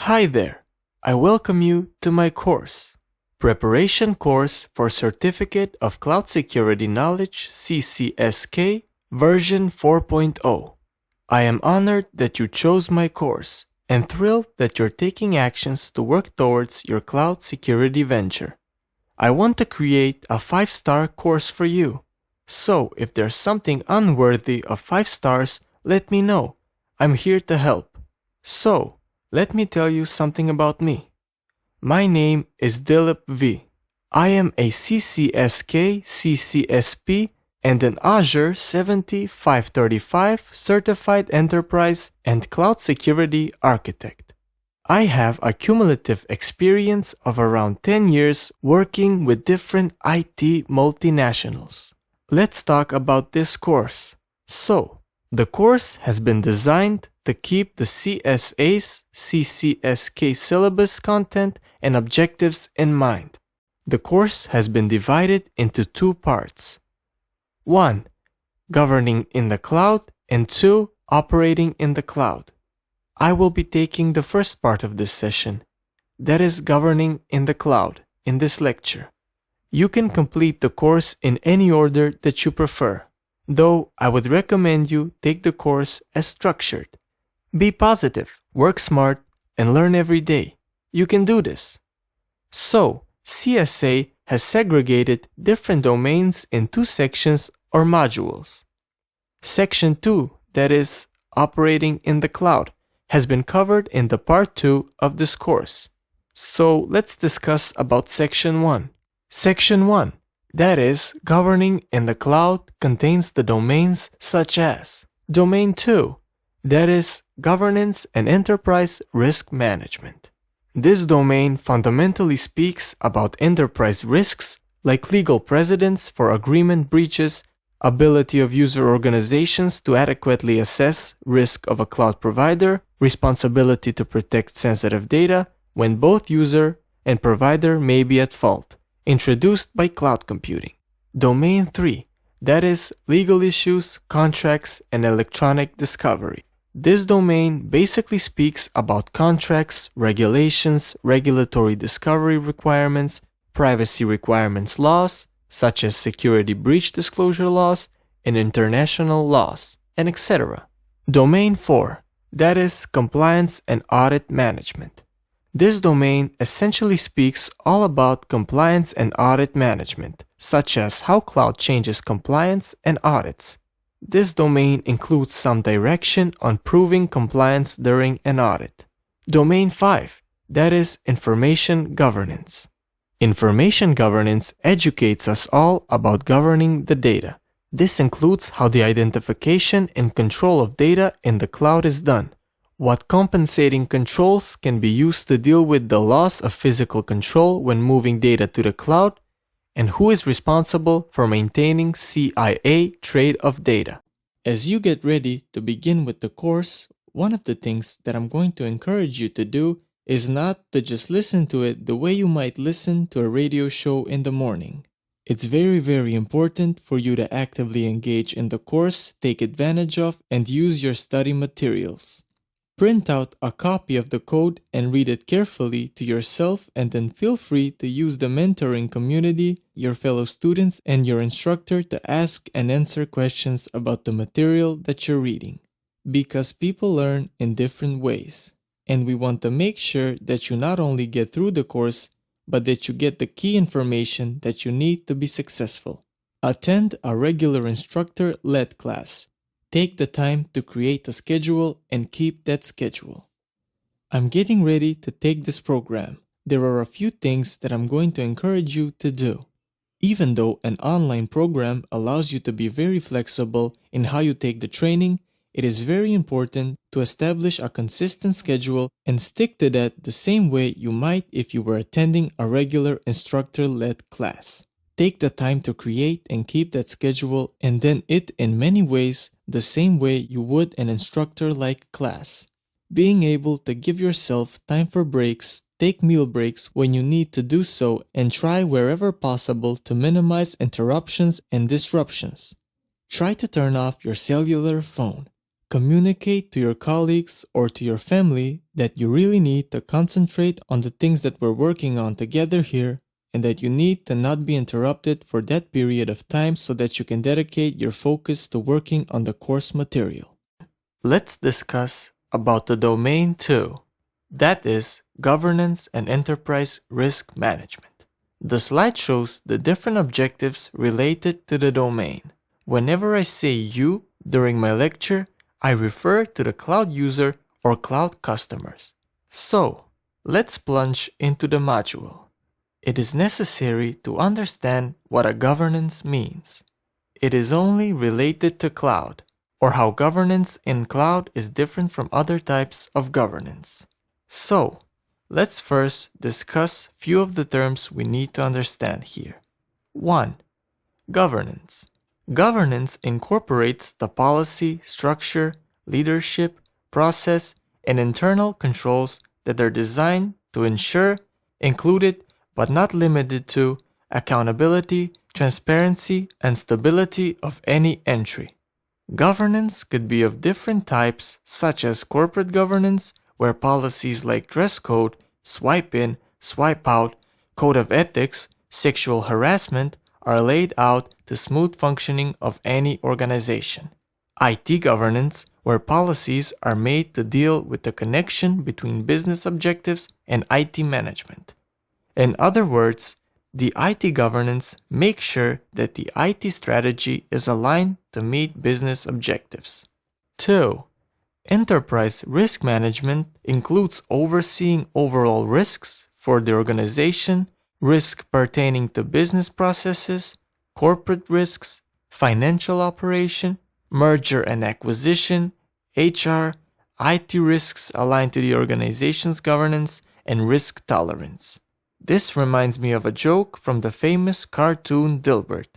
Hi there, I welcome you to my course, Preparation Course for Certificate of Cloud Security Knowledge CCSK version 4.0. I am honored that you chose my course and thrilled that you're taking actions to work towards your cloud security venture. I want to create a 5-star course for you. So if there's something unworthy of 5 stars, let me know. I'm here to help. So, let me tell you something about me. My name is Dilip V. I am a CCSK, CCSP, and an Azure 7535 Certified Enterprise and Cloud Security Architect. I have a cumulative experience of around 10 years working with different IT multinationals. Let's talk about this course. So, the course has been designed to keep the CSA's CCSK syllabus content and objectives in mind. The course has been divided into 2 parts. 1. Governing in the cloud, and 2. Operating in the cloud. I will be taking the first part of this session, that is governing in the cloud, in this lecture. You can complete the course in any order that you prefer, though I would recommend you take the course as structured. Be positive, work smart, and learn every day. You can do this. So, CSA has segregated different domains in 2 sections or modules. Section 2, that is, operating in the cloud, has been covered in the part 2 of this course. So, let's discuss about Section 1. Section 1, that is, governing in the cloud, contains the domains such as Domain 2, that is, governance and enterprise risk management. This domain fundamentally speaks about enterprise risks like legal precedents for agreement breaches, ability of user organizations to adequately assess risk of a cloud provider, responsibility to protect sensitive data when both user and provider may be at fault, introduced by cloud computing. Domain 3, that is, legal issues, contracts, and electronic discovery. This domain basically speaks about contracts, regulations, regulatory discovery requirements, privacy requirements laws, such as security breach disclosure laws and international laws, and etc. Domain 4, that is, compliance and audit management. This domain essentially speaks all about compliance and audit management, such as how cloud changes compliance and audits. This domain includes some direction on proving compliance during an audit. Domain 5, that is, information governance. Information governance educates us all about governing the data. This includes how the identification and control of data in the cloud is done, what compensating controls can be used to deal with the loss of physical control when moving data to the cloud, and who is responsible for maintaining CIA trade of data. As you get ready to begin with the course, one of the things that I'm going to encourage you to do is not to just listen to it the way you might listen to a radio show in the morning. It's very, very important for you to actively engage in the course, take advantage of, and use your study materials. Print out a copy of the code and read it carefully to yourself, and then feel free to use the mentoring community, your fellow students, and your instructor to ask and answer questions about the material that you're reading. Because people learn in different ways, and we want to make sure that you not only get through the course, but that you get the key information that you need to be successful. Attend a regular instructor-led class. Take the time to create a schedule and keep that schedule. I'm getting ready to take this program. There are a few things that I'm going to encourage you to do. Even though an online program allows you to be very flexible in how you take the training, it is very important to establish a consistent schedule and stick to that the same way you might if you were attending a regular instructor-led class. Take the time to create and keep that schedule, and then it in many ways the same way you would an instructor-like class. Being able to give yourself time for breaks, take meal breaks when you need to do so, and try wherever possible to minimize interruptions and disruptions. Try to turn off your cellular phone. Communicate to your colleagues or to your family that you really need to concentrate on the things that we're working on together here and that you need to not be interrupted for that period of time so that you can dedicate your focus to working on the course material. Let's discuss about the domain 2. That is governance and enterprise risk management. The slide shows the different objectives related to the domain. Whenever I say you during my lecture, I refer to the cloud user or cloud customers. So, let's plunge into the module. It is necessary to understand what a governance means. It is only related to cloud, or how governance in cloud is different from other types of governance. So, let's first discuss few of the terms we need to understand here. 1. Governance. Governance incorporates the policy, structure, leadership, process, and internal controls that are designed to ensure, included but not limited to, accountability, transparency, and stability of any entry. Governance could be of different types, such as corporate governance, where policies like dress code, swipe in, swipe out, code of ethics, sexual harassment are laid out to smooth functioning of any organization. IT governance, where policies are made to deal with the connection between business objectives and IT management. In other words, the IT governance makes sure that the IT strategy is aligned to meet business objectives. 2. Enterprise risk management includes overseeing overall risks for the organization, risk pertaining to business processes, corporate risks, financial operation, merger and acquisition, HR, IT risks aligned to the organization's governance, and risk tolerance. This reminds me of a joke from the famous cartoon Dilbert.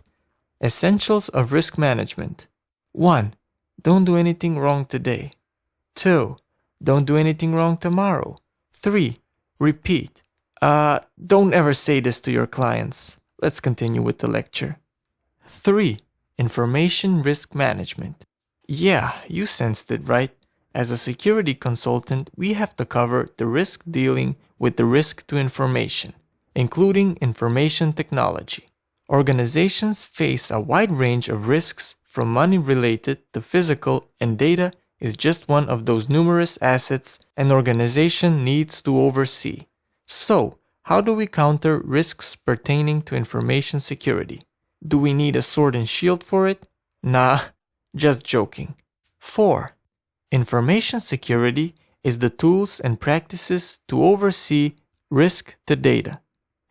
Essentials of risk management. 1. Don't do anything wrong today. 2. Don't do anything wrong tomorrow. 3. Repeat. Don't ever say this to your clients. Let's continue with the lecture. 3. Information risk management. Yeah, you sensed it, right? As a security consultant, we have to cover the risk dealing with the risk to information, including information technology. Organizations face a wide range of risks, from money related to physical, and data is just one of those numerous assets an organization needs to oversee. So, how do we counter risks pertaining to information security? Do we need a sword and shield for it? Nah, just joking. 4. Information security is the tools and practices to oversee risk to data.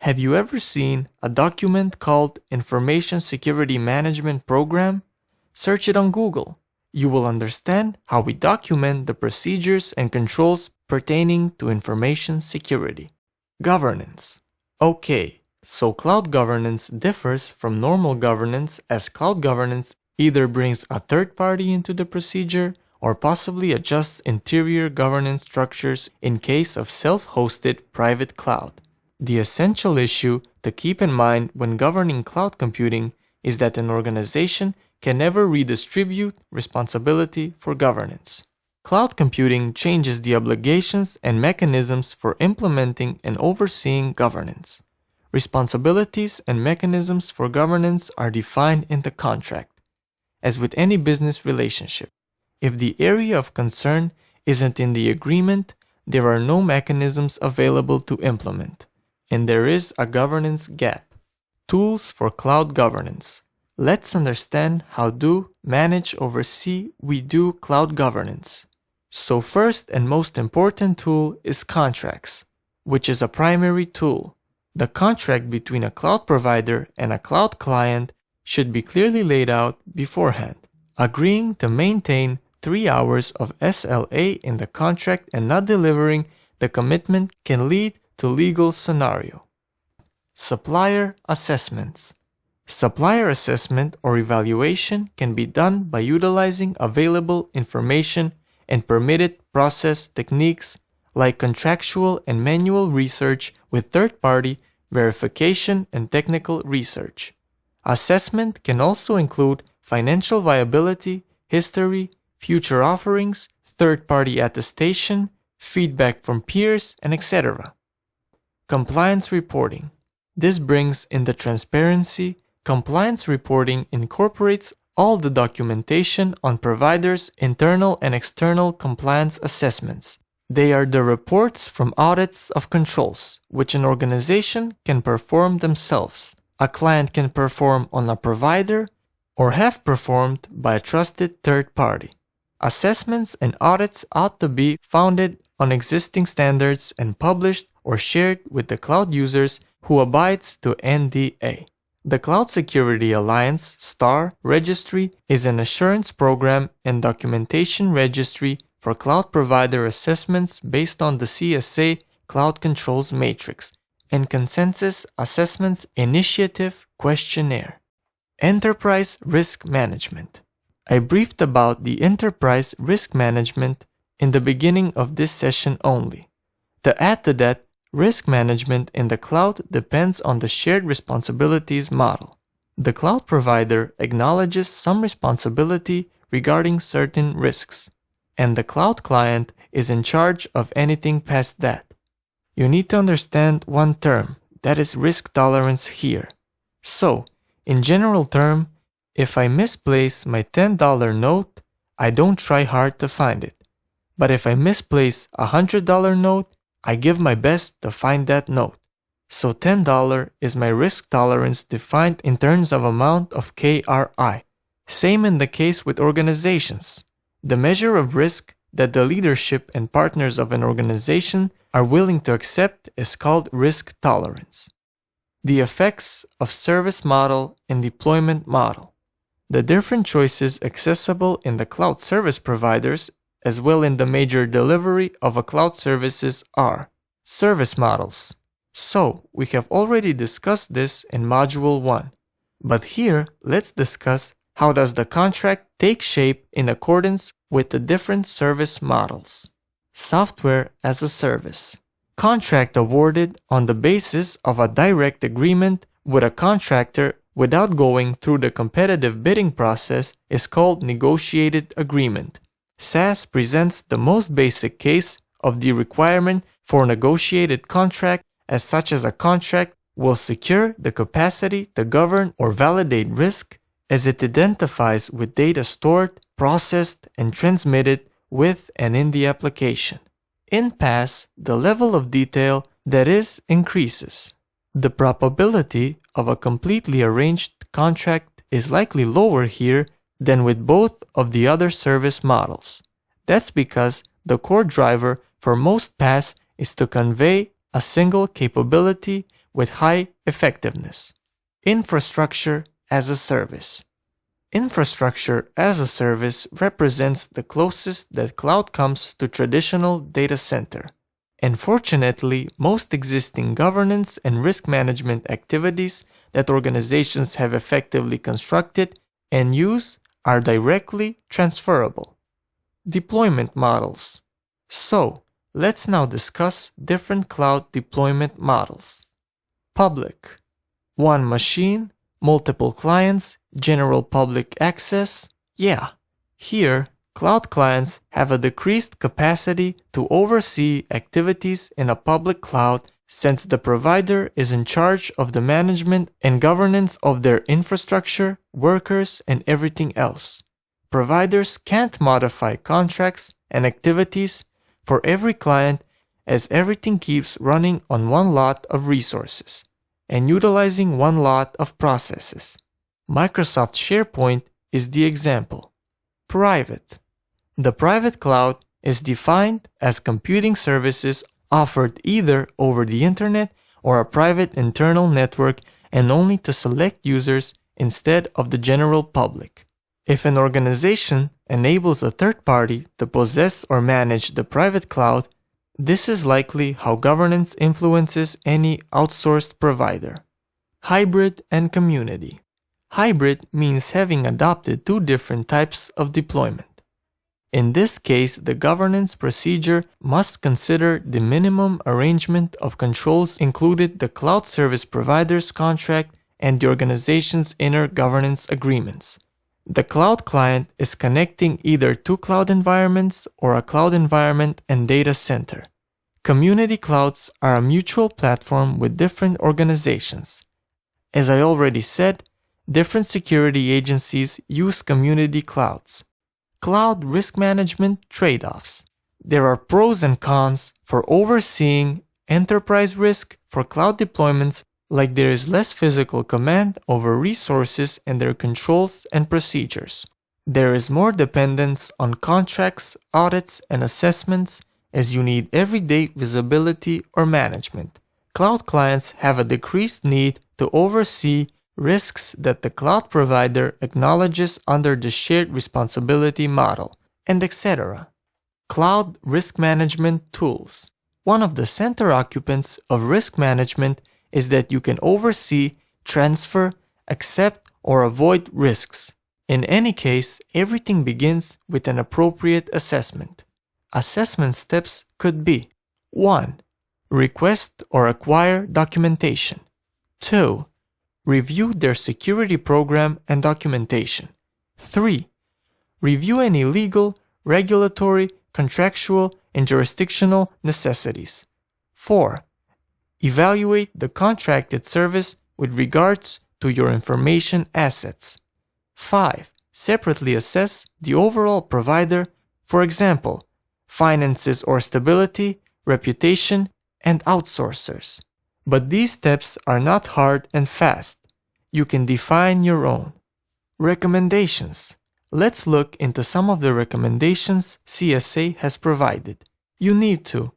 Have you ever seen a document called Information Security Management Program? Search it on Google. You will understand how we document the procedures and controls pertaining to information security. Governance. Okay, so cloud governance differs from normal governance, as cloud governance either brings a third party into the procedure or possibly adjusts interior governance structures in case of self-hosted private cloud. The essential issue to keep in mind when governing cloud computing is that an organization can never redistribute responsibility for governance. Cloud computing changes the obligations and mechanisms for implementing and overseeing governance. Responsibilities and mechanisms for governance are defined in the contract. As with any business relationship, if the area of concern isn't in the agreement, there are no mechanisms available to implement, and there is a governance gap. Tools for cloud governance. Let's understand how do, manage, oversee, we do cloud governance. So first and most important tool is contracts, which is a primary tool. The contract between a cloud provider and a cloud client should be clearly laid out beforehand. Agreeing to maintain 3 hours of SLA in the contract and not delivering the commitment can lead to legal scenario. Supplier assessments. Supplier assessment or evaluation can be done by utilizing available information and permitted process techniques like contractual and manual research with third-party verification and technical research. Assessment can also include financial viability, history, future offerings, third-party attestation, feedback from peers, and etc. Compliance reporting. This brings in the transparency. Compliance reporting incorporates all the documentation on providers' internal and external compliance assessments. They are the reports from audits of controls, which an organization can perform themselves, a client can perform on a provider, or have performed by a trusted third party. Assessments and audits ought to be founded on existing standards and published or shared with the cloud users who abides to NDA. The Cloud Security Alliance STAR registry is an assurance program and documentation registry for cloud provider assessments based on the CSA Cloud Controls Matrix and Consensus Assessments Initiative Questionnaire. Enterprise Risk Management. I briefed about the enterprise risk management in the beginning of this session only. To add to that, risk management in the cloud depends on the shared responsibilities model. The cloud provider acknowledges some responsibility regarding certain risks, and the cloud client is in charge of anything past that. You need to understand one term, that is risk tolerance here. So, in general term, if I misplace my $10 note, I don't try hard to find it. But if I misplace a $100 note, I give my best to find that note. So $10 is my risk tolerance defined in terms of amount of KRI. Same in the case with organizations. The measure of risk that the leadership and partners of an organization are willing to accept is called risk tolerance. The effects of service model and deployment model. The different choices accessible in the cloud service providers as well in the major delivery of a cloud services are service models. So, we have already discussed this in Module 1. But here, let's discuss how does the contract take shape in accordance with the different service models. Software as a service. Contract awarded on the basis of a direct agreement with a contractor without going through the competitive bidding process is called negotiated agreement. SAS presents the most basic case of the requirement for a negotiated contract as such as a contract will secure the capacity to govern or validate risk as it identifies with data stored, processed, and transmitted with and in the application. In PaaS, the level of detail that is increases. The probability of a completely arranged contract is likely lower here than with both of the other service models. That's because the core driver for most PaaS is to convey a single capability with high effectiveness. Infrastructure as a service. Infrastructure as a service represents the closest that cloud comes to traditional data center. Unfortunately, most existing governance and risk management activities that organizations have effectively constructed and use are directly transferable. Deployment models. So, let's now discuss different cloud deployment models. Public. One machine, multiple clients, general public access. Yeah, here, cloud clients have a decreased capacity to oversee activities in a public cloud since the provider is in charge of the management and governance of their infrastructure, workers, and everything else. Providers can't modify contracts and activities for every client as everything keeps running on one lot of resources and utilizing one lot of processes. Microsoft SharePoint is the example. Private. The private cloud is defined as computing services offered either over the internet or a private internal network and only to select users instead of the general public. If an organization enables a third party to possess or manage the private cloud, this is likely how governance influences any outsourced provider. Hybrid and community. Hybrid means having adopted two different types of deployment. In this case, the governance procedure must consider the minimum arrangement of controls included the cloud service provider's contract and the organization's inner governance agreements. The cloud client is connecting either two cloud environments or a cloud environment and data center. Community clouds are a mutual platform with different organizations. As I already said, different security agencies use community clouds. Cloud risk management trade-offs. There are pros and cons for overseeing enterprise risk for cloud deployments, like there is less physical command over resources and their controls and procedures. There is more dependence on contracts, audits, and assessments, as you need everyday visibility or management. Cloud clients have a decreased need to oversee risks that the cloud provider acknowledges under the shared responsibility model, and etc. Cloud risk management tools. One of the center occupants of risk management is that you can oversee, transfer, accept, or avoid risks. In any case, everything begins with an appropriate assessment. Assessment steps could be: 1. Request or acquire documentation. 2. Review their security program and documentation. 3. Review any legal, regulatory, contractual, and jurisdictional necessities. 4. Evaluate the contracted service with regards to your information assets. 5. Separately assess the overall provider, for example, finances or stability, reputation, and outsourcers. But these steps are not hard and fast. You can define your own. Recommendations. Let's look into some of the recommendations CSA has provided. You need to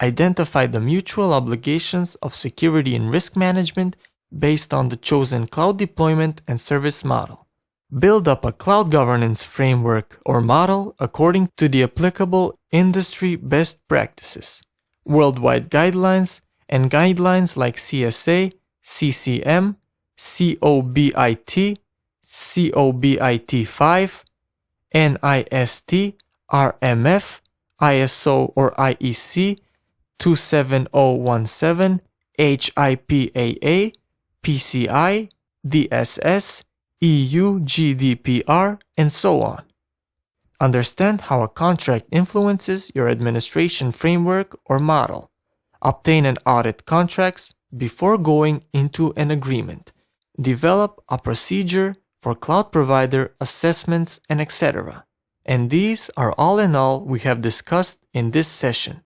identify the mutual obligations of security and risk management based on the chosen cloud deployment and service model. Build up a cloud governance framework or model according to the applicable industry best practices, worldwide guidelines, and guidelines like CSA, CCM, COBIT, COBIT-5, NIST, RMF, ISO or IEC 27017, HIPAA, PCI, DSS, EU GDPR, and so on. Understand how a contract influences your administration framework or model. Obtain and audit contracts before going into an agreement. Develop a procedure for cloud provider assessments and etc. And these are all in all we have discussed in this session.